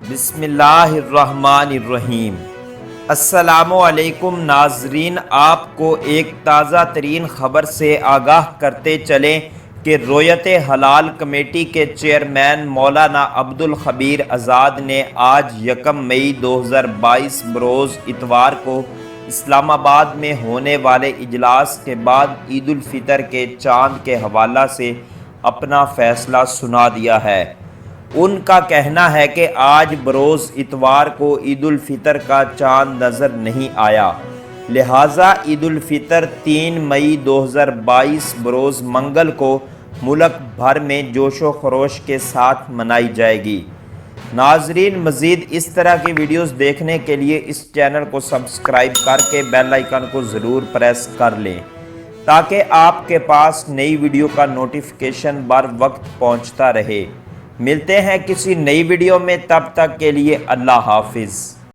بسم اللہ الرحمن الرحیم۔ السلام علیکم ناظرین، آپ کو ایک تازہ ترین خبر سے آگاہ کرتے چلیں کہ رویت حلال کمیٹی کے چیئرمین مولانا عبدالخبیر آزاد نے آج 1 مئی 2022 بروز اتوار کو اسلام آباد میں ہونے والے اجلاس کے بعد عید الفطر کے چاند کے حوالہ سے اپنا فیصلہ سنا دیا ہے۔ ان کا کہنا ہے کہ آج بروز اتوار کو عید الفطر کا چاند نظر نہیں آیا، لہٰذا عید الفطر 3 مئی 2022 بروز منگل کو ملک بھر میں جوش و خروش کے ساتھ منائی جائے گی۔ ناظرین، مزید اس طرح کی ویڈیوز دیکھنے کے لیے اس چینل کو سبسکرائب کر کے بیل آئیکن کو ضرور پریس کر لیں تاکہ آپ کے پاس نئی ویڈیو کا نوٹیفیکیشن بر وقت پہنچتا رہے۔ ملتے ہیں کسی نئی ویڈیو میں، تب تک کے لیے اللہ حافظ۔